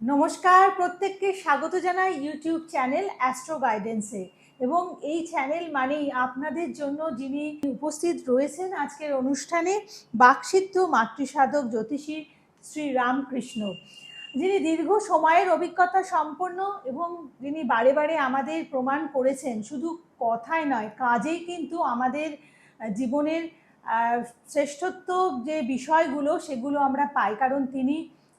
নমস্কার, প্রত্যেককে স্বাগত জানাই ইউটিউব চ্যানেল অ্যাস্ট্রো গাইডেন্সে। এবং এই চ্যানেল মানেই আপনাদের জন্য যিনি উপস্থিত রয়েছেন আজকের অনুষ্ঠানে, বাকসিদ্ধ মাতৃসাধক জ্যোতিষী শ্রী রামকৃষ্ণ, যিনি দীর্ঘ সময়ের অভিজ্ঞতা সম্পন্ন এবং যিনি বারে বারে আমাদের প্রমাণ করেছেন, শুধু কথায় নয় কাজেই কিন্তু আমাদের জীবনের শ্রেষ্ঠত্ব যে বিষয়গুলো সেগুলো আমরা পাই। কারণ তিনি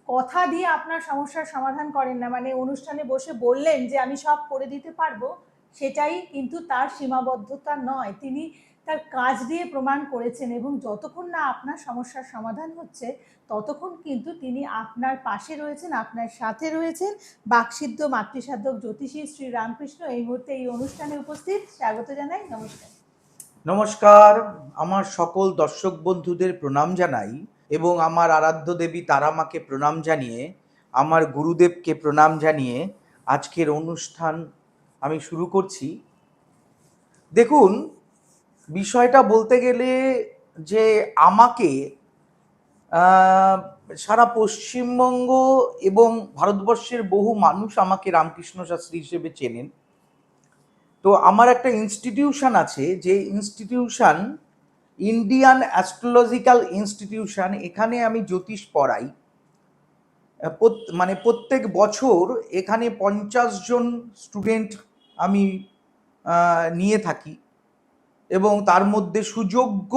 কথা দিয়ে আপনার সমস্যার সমাধান করেন না, মানে অনুষ্ঠানে বসে বললেন যে আমি সব করে দিতে পারবো, সেটাই কিন্তু তার সীমাবদ্ধতা নয়। তিনি তার কাজ দিয়ে প্রমাণ করেছেন এবং যতক্ষণ না আপনার সমস্যার সমাধান হচ্ছে ততক্ষণ কিন্তু তিনি আপনার পাশে রয়েছেন, আপনার সাথে রয়েছেন। বাকসিদ্ধ মাতৃসাধক জ্যোতিষী শ্রী রামকৃষ্ণ এই মুহূর্তে এই অনুষ্ঠানে উপস্থিত। স্বাগত জানাই। নমস্কার। নমস্কার, আমার সকল দর্শক বন্ধুদের প্রণাম জানাই এবং আমার আরাধ্য দেবী তারা মাকে প্রণাম জানিয়ে, আমার গুরুদেবকে প্রণাম জানিয়ে আজকের অনুষ্ঠান আমি শুরু করছি। দেখুন, বিষয়টা বলতে গেলে যে আমাকে সারা পশ্চিমবঙ্গ এবং ভারতবর্ষের বহু মানুষ আমাকে রামকৃষ্ণ শাস্ত্রী হিসেবে চেনেন। তো আমার একটা ইনস্টিটিউশন আছে, যে ইনস্টিটিউশন ইন্ডিয়ান অ্যাস্ট্রোলজিক্যাল ইনস্টিটিউশন। এখানে আমি জ্যোতিষ পড়াই। মানে প্রত্যেক বছর এখানে 50 জন স্টুডেন্ট আমি নিয়ে থাকি এবং তার মধ্যে সুযোগ্য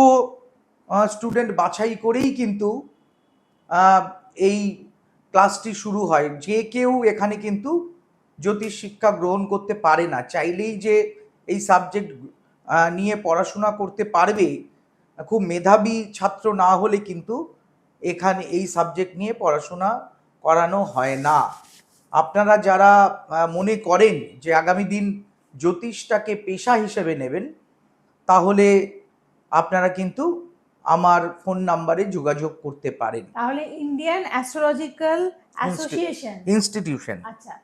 স্টুডেন্ট বাছাই করেই কিন্তু এই ক্লাসটি শুরু হয়। যে কেউ এখানে কিন্তু জ্যোতিষ শিক্ষা গ্রহণ করতে পারে না, চাইলেই যে এই সাবজেক্ট নিয়ে পড়াশোনা করতে পারবে, খুব মেধাবী ছাত্র না হলে কিন্তু এখানে এই সাবজেক্ট নিয়ে পড়াশোনা করানো হয় না। আপনারা যারা মনে করেন যে আগামী দিন জ্যোতিষটাকে পেশা হিসেবে নেবেন, তাহলে আপনারা কিন্তু আমার ফোন নাম্বারে যোগাযোগ করতে পারেন। তাহলে ইন্ডিয়ান অ্যাস্ট্রোলজিক্যাল অ্যাসোসিয়েশন ইনস্টিটিউশন, আচ্ছা,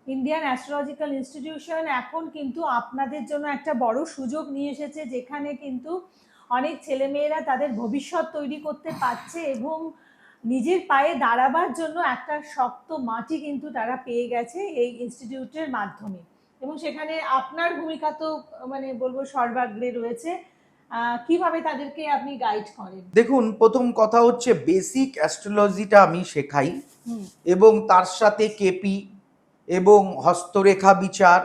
ইন্ডিয়ান অ্যাস্ট্রোলজিক্যাল ইনস্টিটিউশন এখন কিন্তু আপনাদের জন্য একটা বড় সুযোগ নিয়ে এসেছে, যেখানে কিন্তু অনেক ছেলেমেয়েরা তাদের ভবিষ্যৎ তৈরি করতে পারছে এবং নিজের পায়ে দাঁড়াবার জন্য একটা শক্ত মাটি কিন্তু তারা পেয়ে গেছে এই ইনস্টিটিউটের মাধ্যমে। এবং সেখানে আপনার ভূমিকা তো মানে বলবো সর্বাগ্রে রয়েছে। কিভাবে তাদেরকে আপনি গাইড করেন? দেখুন, প্রথম কথা হচ্ছে বেসিক অ্যাস্ট্রোলজিটা আমি শেখাই এবং তার সাথে কেপি এবং হস্তরেখা বিচার,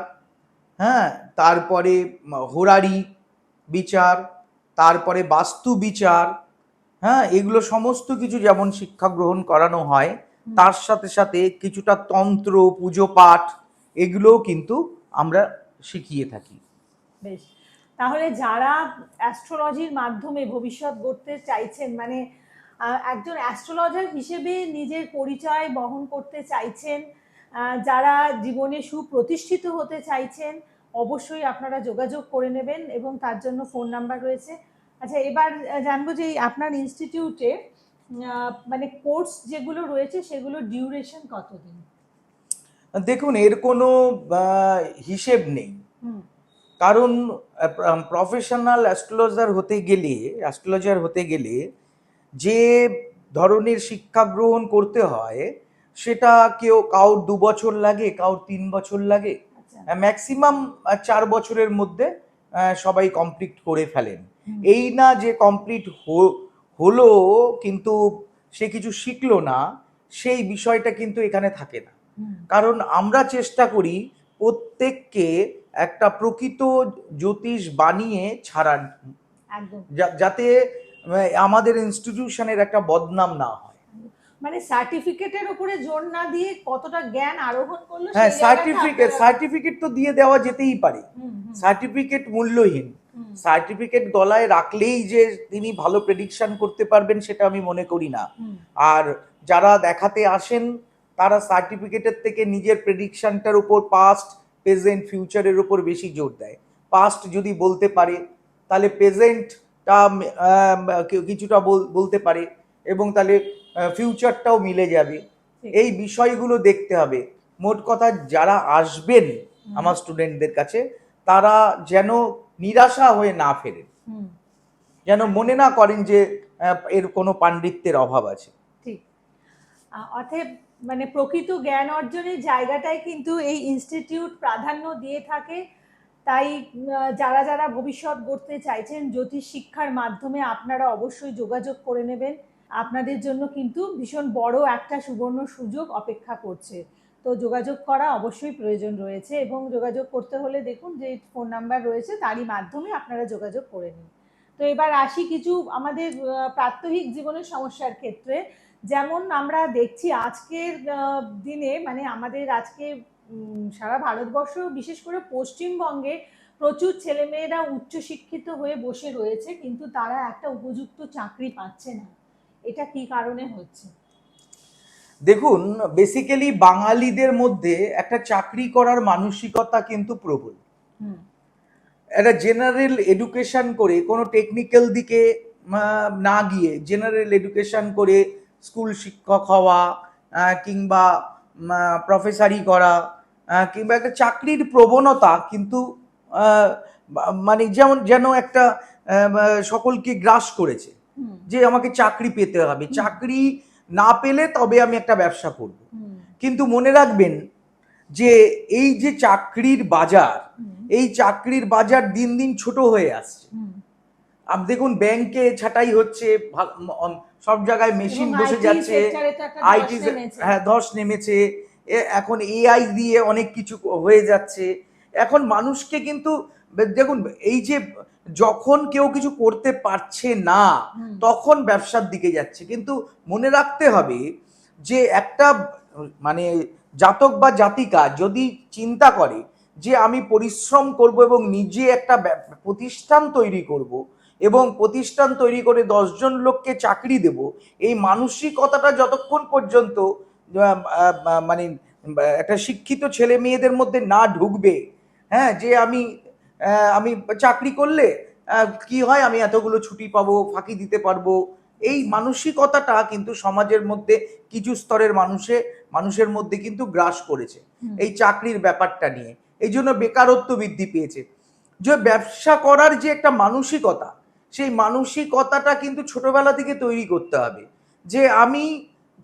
হ্যাঁ, তারপরে হোরারি বিচার, তারপরে বাস্তু বিচার, হ্যাঁ, এগুলো সমস্ত কিছু যেমন শিক্ষা গ্রহণ করানো হয়, তার সাথে সাথে কিছুটা তন্ত্র, পুজো পাঠ, এগুলোও কিন্তু আমরা শিখিয়ে থাকি। বেশ, তাহলে যারা অ্যাস্ট্রোলজির মাধ্যমে ভবিষ্যৎ গড়তে চাইছেন, মানে একজন অ্যাস্ট্রোলজার হিসেবে নিজের পরিচয় বহন করতে চাইছেন, যারা জীবনে সুপ্রতিষ্ঠিত হতে চাইছেন, অবশ্যই আপনারা যোগাযোগ করে নেবেন এবং তার জন্য ফোন নাম্বার রয়েছে। আচ্ছা, এবার জানবো যে আপনার ইনস্টিটিউটে মানে কোর্স যেগুলো রয়েছে সেগুলো ডিউরেশন কতদিন? দেখুন, এর কোনো হিসেব নেই, কারণ প্রফেশনাল অ্যাস্ট্রোলজার হতে গেলে যে ধরনের শিক্ষা গ্রহণ করতে হয়, সেটা কারোর 2 বছর লাগে, কারোর 3 বছর লাগে, ম্যাক্সিমাম 4 বছরের মধ্যে সবাই কমপ্লিট করে ফেলেন। এই না যে কমপ্লিট হলো কিন্তু সে কিছু শিখলো না, সেই বিষয়টা কিন্তু এখানে থাকে না। কারণ আমরা চেষ্টা করি প্রত্যেককে একটা প্রকৃত জ্যোতিষ বানিয়ে ছাড়ার, যাতে আমাদের ইনস্টিটিউশনের একটা বদনাম না হয়। মানে সার্টিফিকেটের উপরে জোর না দিয়ে কতটা জ্ঞান আরোহণ করলো। হ্যাঁ, সার্টিফিকেট তো দিয়ে দেওয়া যেতেই পারে, সার্টিফিকেট মূল্যহীন। সার্টিফিকেট গলায় রাখলেই যে তিনি ভালো প্রেডিকশন করতে পারবেন, সেটা আমি মনে করি না। আর যারা দেখাতে আসেন, তারা সার্টিফিকেটের থেকে নিজের প্রেডিকশনটার উপর, পাস্ট, প্রেজেন্ট, ফিউচারের উপর বেশি জোর দেয়। পাস্ট যদি বলতে পারে, তাহলে প্রেজেন্টটা কিছুটা বলতে পারে এবং তাহলে ফিউচারটাও মিলে যাবে। এই বিষয়গুলো দেখতে হবে। মোট কথা, যারা আসবেন আমার স্টুডেন্টদের কাছে, তারা যেন নিরাশা হয়ে না ফেরেন, যেন মনে না করেন যে এর কোনো পাণ্ডিত্যের অভাব আছে। ঠিক। অতএব মানে প্রকৃত জ্ঞান অর্জনের জায়গাটাই কিন্তু এই ইনস্টিটিউট প্রাধান্য দিয়ে থাকে। তাই যারা যারা ভবিষ্যৎ গড়তে চাইছেন জ্যোতিষ শিক্ষার মাধ্যমে আপনারা অবশ্যই যোগাযোগ করে নেবেন। আপনাদের জন্য কিন্তু ভীষণ বড় একটা সুবর্ণ সুযোগ অপেক্ষা করছে। তো যোগাযোগ করা অবশ্যই প্রয়োজন রয়েছে, এবং যোগাযোগ করতে হলে দেখুন যে ফোন নাম্বার রয়েছে তারই মাধ্যমে আপনারা যোগাযোগ করে নিন। তো এবার আসি কিছু আমাদের প্রাত্যহিক জীবনের সমস্যার ক্ষেত্রে। যেমন আমরা দেখছি আজকের দিনে, মানে আমাদের আজকে সারা ভারতবর্ষ বিশেষ করে পশ্চিমবঙ্গে প্রচুর ছেলেমেয়েরা উচ্চশিক্ষিত হয়ে বসে রয়েছে, কিন্তু তারা একটা উপযুক্ত চাকরি পাচ্ছে না। এটা কি কারণে হচ্ছে? দেখুন, বেসিক্যালি বাঙালিদের মধ্যে একটা চাকরি করার মানসিকতা কিন্তু প্রবল। হুম একটা জেনারেল এডুকেশন করে, কোনো টেকনিক্যাল দিকে না গিয়ে জেনারেল এডুকেশন করে স্কুল শিক্ষক হওয়া, কিংবা প্রফেসরি করা, কিংবা একটা চাকরির প্রবণতা কিন্তু মানে যেন একটা সকলকে গ্রাস করেছে হুম যে আমাকে চাকরি পেতে হবে, হুম। চাকরি না পেলে তবে আমি একটা ব্যবসা করব। হুম কিন্তু মনে রাখবেন যে এই যে চাকরির বাজার, হুম এই চাকরির বাজার দিন দিন ছোট হয়ে আসছে। হুম। আপনি দেখুন, ব্যাংকে ছাঁটাই হচ্ছে, সব জায়গায় মেশিন এবং বসে IT যাচ্ছে, সেক্টরে তো একটা আইটি, ধস নেমেছে। হ্যাঁ, ধস নেমেছে। এখন এআই দিয়ে অনেক কিছু হয়ে যাচ্ছে। এখন মানুষকে কিন্তু দেখুন, এই যে যখন কেউ কিছু করতে পারছে না হুম তখন ব্যবসার দিকে যাচ্ছে। কিন্তু মনে রাখতে হবে যে একটা মানে জাতক বা জাতিকা যদি চিন্তা করে যে আমি পরিশ্রম করব এবং নিজে একটা প্রতিষ্ঠান তৈরি করব, এবং প্রতিষ্ঠান তৈরি করে 10 জন লোককে চাকরি দেব, এই মানসিকতাটা যতক্ষণ পর্যন্ত মানে একটা শিক্ষিত ছেলে মেয়েদের মধ্যে না ঢুকবে, হ্যাঁ, যে আমি চাকরি করলে কি হয়, আমি এতগুলো ছুটি পাবো, ফাঁকি দিতে পারবো, এই মানসিকতাটা কিন্তু সমাজের মধ্যে কিছু স্তরের মানুষের মধ্যে কিন্তু গ্রাস করেছে হুম এই চাকরির ব্যাপারটা নিয়ে। এই জন্য বেকারত্ব বৃদ্ধি পেয়েছে। যে ব্যবসা করার যে একটা মানসিকতা, সেই মানসিকতাটা কিন্তু ছোটবেলা থেকে তৈরি করতে হবে যে আমি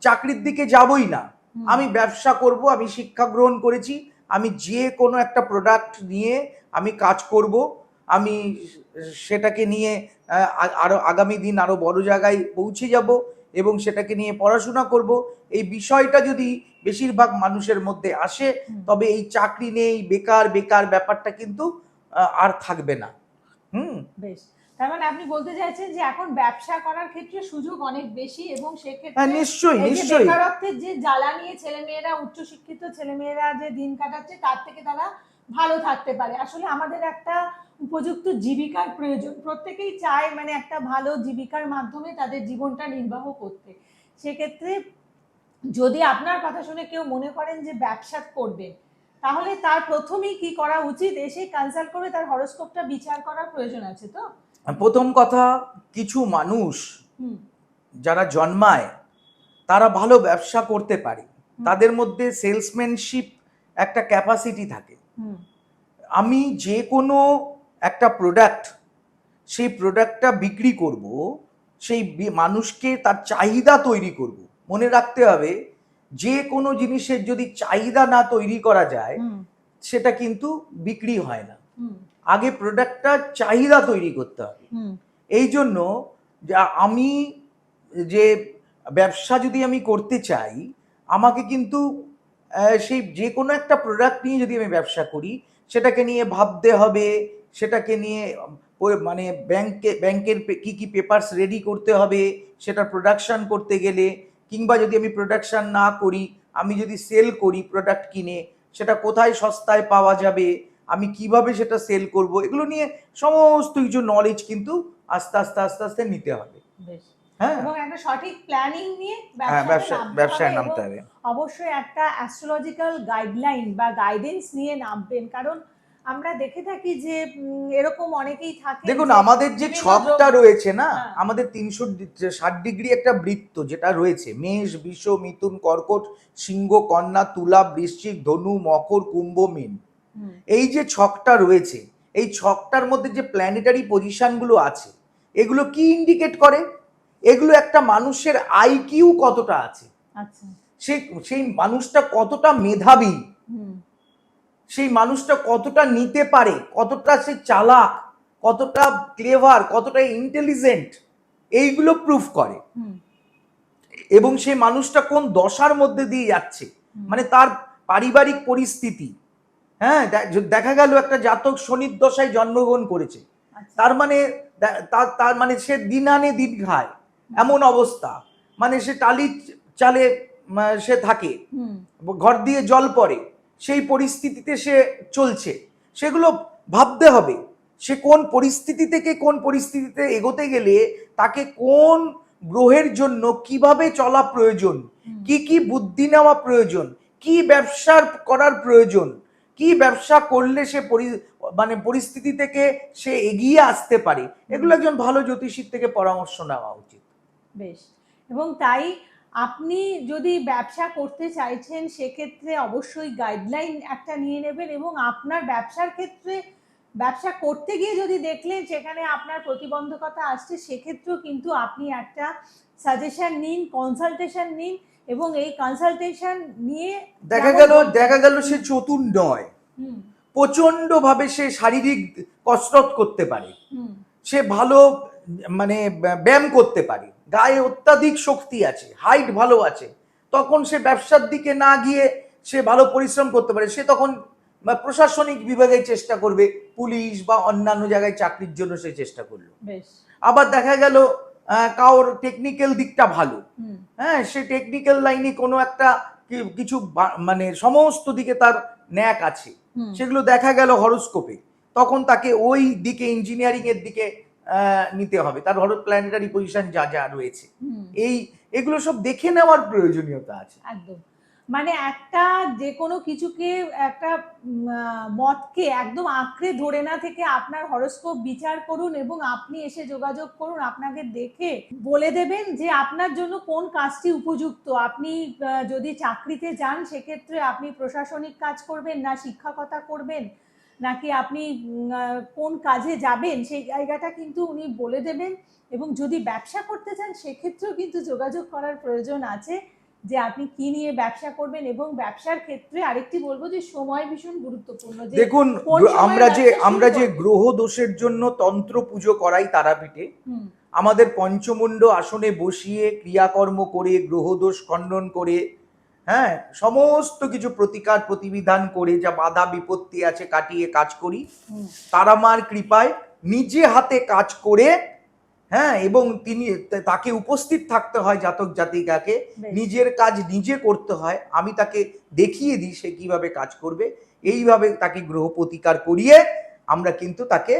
চাকরির দিকে যাবই না, হুম আমি ব্যবসা করব। আমি শিক্ষা গ্রহণ করেছি, আমি যে কোনো একটা প্রোডাক্ট নিয়ে আমি কাজ করব, আমি সেটাকে নিয়ে আরো আগামী দিন আরো বড় জায়গায় পৌঁছে যাব এবং সেটাকে নিয়ে পড়াশোনা করব। এই বিষয়টা যদি বেশিরভাগ মানুষের মধ্যে আসে, হুম। তবে এই চাকরি নেই, বেকার বেকার ব্যাপারটা কিন্তু আর থাকবে না। বেশ। তার মানে আপনি বলতে চাইছেন যে এখন ব্যবসা করার ক্ষেত্রে সুযোগ অনেক বেশি, এবং হ্যাঁ, সেক্ষেত্রে নিশ্চয়ই এই যে নিশ্চয়ই। বেকারত্বের যে জ্বালা নিয়ে ছেলেমেয়েরা, উচ্চশিক্ষিত ছেলেমেয়েরা যে দিন কাটাচ্ছে তার থেকে তারা ভালো থাকতে পারে। আসলে আমাদের একটা উপযুক্ত জীবিকার প্রয়োজন, প্রত্যেকেই চায় মানে একটা ভালো জীবিকার মাধ্যমে তাদের জীবনটা নির্বাহ করতে। সেক্ষেত্রে যদি আপনার কথা শুনে কেউ মনে করেন যে ব্যবসা করবে, তাহলে তার প্রথমেই কি করা উচিত? এসে কনসাল্ট করে তার হরোস্কোপটা বিচার করার প্রয়োজন আছে তো? প্রথম কথা, কিছু মানুষ হুম যারা জন্মায় তারা ভালো ব্যবসা করতে পারে, হুম তাদের মধ্যে সেলসম্যানশিপ একটা ক্যাপাসিটি থাকে। হুম আমি যে কোনো একটা প্রোডাক্ট, সেই প্রোডাক্টটা বিক্রি করব, সেই মানুষকে তার চাহিদা তৈরি করব। মনে রাখতে হবে, যে কোনো জিনিসের যদি চাহিদা না তৈরি করা যায় হুম সেটা কিন্তু বিক্রি হয় না। হুম আগে প্রোডাক্টটার চাহিদা তৈরি করতে হবে। হুম এই জন্য আমি যে ব্যবসা যদি আমি করতে চাই, আমাকে কিন্তু সেই যে কোনো একটা প্রোডাক্ট নিয়ে যদি আমি ব্যবসা করি, সেটাকে নিয়ে ভাবতে হবে, সেটাকে নিয়ে মানে ব্যাংকের কি কি পেপারস রেডি করতে হবে সেটা প্রোডাকশন করতে গেলে, কিংবা যদি আমি প্রোডাকশন না করি, আমি যদি সেল করি প্রোডাক্ট কিনে, সেটা কোথায় সস্তায় পাওয়া যাবে, আমি কিভাবে সেটা সেল করব, এগুলো নিয়ে সমস্ত কিছু নলেজ কিন্তু আস্তে আস্তে আস্তে আস্তে নিতে হবে। বেশ। হ্যাঁ, এবং একটা সঠিক প্ল্যানিং নিয়ে হ্যাঁ, ব্যবসায় ব্যবসায় নামতে নামতে হবে, হবে। এবং অবশ্যই একটা অ্যাস্ট্রোলজিক্যাল গাইডলাইন বা গাইডেন্স নিয়ে নামবেন। কারণ আমরা দেখে থাকি যে এরকম অনেকেই থাকেন দেখুন, যে আমাদের যে বিভিন্ন ছকটা রয়েছে না, হ্যাঁ আমাদের 360 ডিগ্রি একটা বৃত্ত যেটা রয়েছে, মেষ, বৃষ, মিথুন, কর্কট, সিংহ, কন্যা, তুলা, বৃশ্চিক, ধনু, মকর, কুম্ভ, মীন, হুম এই যে ছকটা রয়েছে, এই ছকটার মধ্যে যে প্ল্যানেটারি পজিশনগুলো আছে, এগুলো কি ইন্ডিকেট করে? এগুলো একটা মানুষের আইকিউ কতটা আছে, আচ্ছা। সেই মানুষটা কতটা মেধাবী, হুম সেই মানুষটা কতটা নিতে পারে, কতটা সে চালাক, কতটা ক্লেভার, কতটা ইন্টেলিজেন্ট, এইগুলো প্রুফ করে। হুম এবং সেই মানুষটা কোন দশার মধ্যে দিয়ে যাচ্ছে, হুম। মানে তার পারিবারিক পরিস্থিতি। হ্যাঁ, দেখা গেল একটা জাতক শনির দশায় জন্মগ্রহণ করেছে, আচ্ছা। তার মানে তার তার মানে সে দিন আনে দিন খায়, এমন অবস্থা। মানে সে টালি চালে সে থাকে, হুম ঘর দিয়ে জল পড়ে, সেই পরিস্থিতিতে সে চলছে। সেগুলো ভাবতে হবে, সে কোন পরিস্থিতি থেকে কোন পরিস্থিতিতে এগোতে গেলে তাকে কোন গ্রহের জন্য কিভাবে চলা প্রয়োজন, হুম কি কি বুদ্ধি নেওয়া প্রয়োজন, কি ব্যবসার করার প্রয়োজন, কি ব্যবসা করলে সে মানে পরিস্থিতি থেকে সে এগিয়ে আসতে পারে, এগুলো একজন ভালো জ্যোতিষীর থেকে পরামর্শ নেওয়া উচিত। বেশ। এবং তাই আপনি যদি ব্যবসা করতে চাইছেন সেক্ষেত্রে অবশ্যই গাইডলাইন একটা নিয়ে নেবেন, এবং আপনার ব্যবসার ক্ষেত্রে ব্যবসা করতে গিয়ে যদি দেখলেন সেখানে আপনার প্রতিবন্ধকতা আসছে, সেক্ষেত্রেও কিন্তু আপনি একটা সাজেশন নিন, কনসালটেশন নিন, এবং এই কনসালটেশন নিয়ে দেখা গেল সে চতুর নয়, হুম প্রচন্ড ভাবে সে শারীরিক কসরত করতে পারে, হুম সে ভালো মানে ব্যায়াম করতে পারে, গায়ে অত্যাধিক শক্তি আছে, হাইট ভালো আছে, তখন সে ব্যবসার দিকে না গিয়ে সে ভালো পরিশ্রম করতে পারে। সে তখন প্রশাসনিক বিভাগে চেষ্টা করবে, পুলিশ বা অন্যান্য জায়গায় চাকরির জন্য সে চেষ্টা করলো। বেশ। আবার দেখা গেল কারোর টেকনিক্যাল দিকটা ভালো, হুম হ্যাঁ, সে টেকনিক্যাল লাইনে কোনো একটা কিছু মানে সমস্ত দিকে তার ন্যাক আছে, হুম সেগুলো দেখা গেল হরোস্কোপে, তখন তাকে ওই দিকে ইঞ্জিনিয়ারিং এর দিকে নিতে হবে, তার প্ল্যানেটারি পজিশন যা যা রয়েছে, হুম। এগুলো সব দেখে নেওয়ার প্রয়োজনীয়তা আছে। একদম। মানে একটা যে কোনো কিছুকে একটা মতকে একদম আঁকড়ে ধরে না থেকে আপনার হরোস্কোপ বিচার করুন এবং আপনি এসে যোগাযোগ করুন। আপনাকে দেখে বলে দেবেন যে আপনার জন্য কোন কাজটি উপযুক্ত। আপনি যদি চাকরিতে যান সেক্ষেত্রে আপনি প্রশাসনিক কাজ করবেন না শিক্ষকতা করবেন, নাকি আপনি কোন কাজে যাবেন সেই জায়গাটা কিন্তু উনি বলে দেবেন। এবং যদি ব্যবসা করতে চান সেক্ষেত্রেও কিন্তু যোগাযোগ করার প্রয়োজন আছে যে আপনি কি নিয়ে ব্যবসা করবেন। এবং ব্যবসার ক্ষেত্রে আরেকটি বলবো যে সময় ভীষণ গুরুত্বপূর্ণ, যে দেখুন, কোন সময়ে ব্যবসা শুরু আমরা যে করবেন। গ্রহ দোষের জন্য তন্ত্র পুজো করাই তারাপীঠে, হুম আমাদের পঞ্চমুণ্ড আসনে বসিয়ে ক্রিয়াকর্ম করে গ্রহ দোষ খণ্ডন করে, হ্যাঁ, সমস্ত কিছু প্রতিকার প্রতিবিধান করে যা বাধা বিপত্তি আছে কাটিয়ে কাজ করি। হুম তারা মার কৃপায় নিজে হাতে কাজ করে, হ্যাঁ, এবং তাকে উপস্থিত থাকতে হয় জাতক জাতিকাকে, বেশ। নিজের কাজ নিজে করতে হয়, আমি তাকে দেখিয়ে দিই সে কিভাবে কাজ করবে, এইভাবে তাকে গ্রহ প্রতিকার করিয়ে আমরা কিন্তু তাকে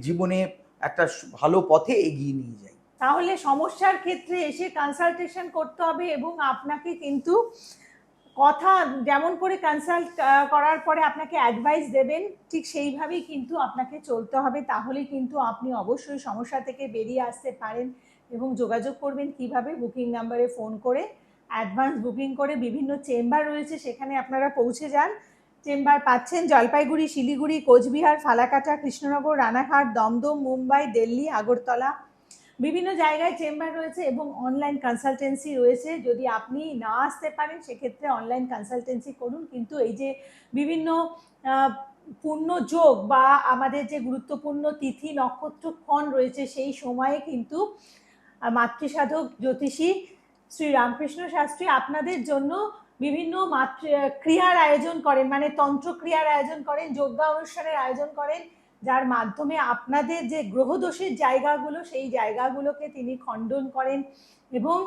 জীবনে একটা ভালো পথে এগিয়ে নিয়ে যাই। তাহলে সমস্যার ক্ষেত্রে এসে কনসালটেশন করতে হবে, এবং আপনাকে কিন্তু কথা যেমন করে কনসাল্ট করার পরে আপনাকে অ্যাডভাইস দেবেন ঠিক সেইভাবেই কিন্তু আপনাকে চলতে হবে। তাহলে কিন্তু আপনি অবশ্যই সমস্যা থেকে বেরিয়ে আসতে পারেন। এবং যোগাযোগ করবেন কিভাবে, বুকিং নাম্বারে ফোন করে অ্যাডভান্স বুকিং করে বিভিন্ন চেম্বার রয়েছে সেখানে আপনারা পৌঁছে যান। চেম্বার পাচ্ছেন জলপাইগুড়ি, শিলিগুড়ি, কোচবিহার, ফালাকাটা, কৃষ্ণনগর, রানাঘাট, দমদম, মুম্বাই, দিল্লি, আগরতলা, বিভিন্ন জায়গায় চেম্বার রয়েছে এবং অনলাইন কনসালটেন্সি রয়েছে। যদি আপনি না আসতে পারেন সেক্ষেত্রে অনলাইন কনসালটেন্সি করুন, কিন্তু এই যে বিভিন্ন পূর্ণ যোগ বা আমাদের যে গুরুত্বপূর্ণ তিথি নক্ষত্রক্ষণ রয়েছে সেই সময়ে কিন্তু মাতৃসাধক জ্যোতিষী শ্রী রামকৃষ্ণ শাস্ত্রী আপনাদের জন্য বিভিন্ন ক্রিয়ার আয়োজন করেন, মানে তন্ত্রক্রিয়ার আয়োজন করেন, যজ্ঞা অনুষ্ঠানের আয়োজন করেন, যার মাধ্যমে আপনাদের যে গ্রহদোষের জায়গাগুলো সেই জায়গাগুলোকে তিনি খণ্ডন করেন এবং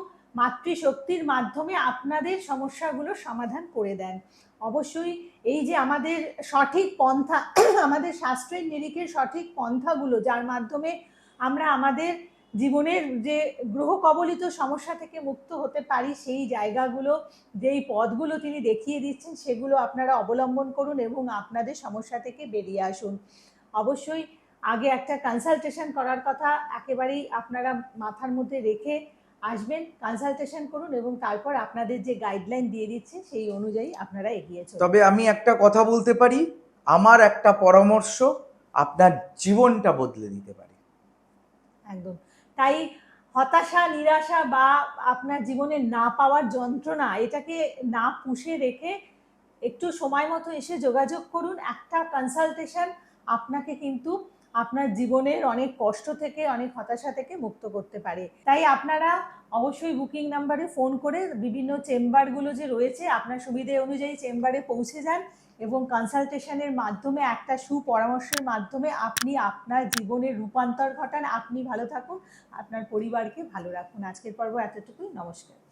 মাতৃশক্তির মাধ্যমে আপনাদের সমস্যাগুলো সমাধান করে দেন। অবশ্যই এই যে আমাদের সঠিক পন্থা আমাদের শাস্ত্রের নিরিখের সঠিক পন্থাগুলো যার মাধ্যমে আমরা আমাদের জীবনের যে গ্রহ কবলিত সমস্যা থেকে মুক্ত হতে পারি, সেই জায়গাগুলো যেই পথগুলো তিনি দেখিয়ে দিচ্ছেন সেগুলো আপনারা অবলম্বন করুন এবং আপনাদের সমস্যা থেকে বেরিয়ে আসুন। অবশ্যই আগে একটা কনসালটেশন করার কথা একেবারেই আপনারা মাথার মধ্যে রেখে আসবেন, কনসালটেশন করুন এবং তারপর আপনাদের যে গাইডলাইন দিয়ে দিচ্ছে সেই অনুযায়ী আপনারা এগিয়ে চলুন। তবে আমি একটা কথা বলতে পারি, আমার একটা পরামর্শ আপনার জীবনটা বদলে দিতে পারে। একদম তাই। হতাশা, নিরাশা বা আপনার জীবনে না পাওয়ার যন্ত্রণা, এটাকে না পুষে রেখে একটু সময় মতো এসে যোগাযোগ করুন। একটা কনসালটেশন আপনাকে কিন্তু আপনার জীবনের অনেক কষ্ট থেকে, অনেক হতাশা থেকে মুক্ত করতে পারে। তাই আপনারা অবশ্যই বুকিং নাম্বারে ফোন করে বিভিন্ন চেম্বারগুলো যে রয়েছে আপনার সুবিধে অনুযায়ী চেম্বারে পৌঁছে যান এবং কনসালটেশনের মাধ্যমে, একটা সুপরামর্শের মাধ্যমে আপনি আপনার জীবনের রূপান্তর ঘটান। আপনি ভালো থাকুন, আপনার পরিবারকে ভালো রাখুন। আজকের পর্ব এতটুকুই। নমস্কার।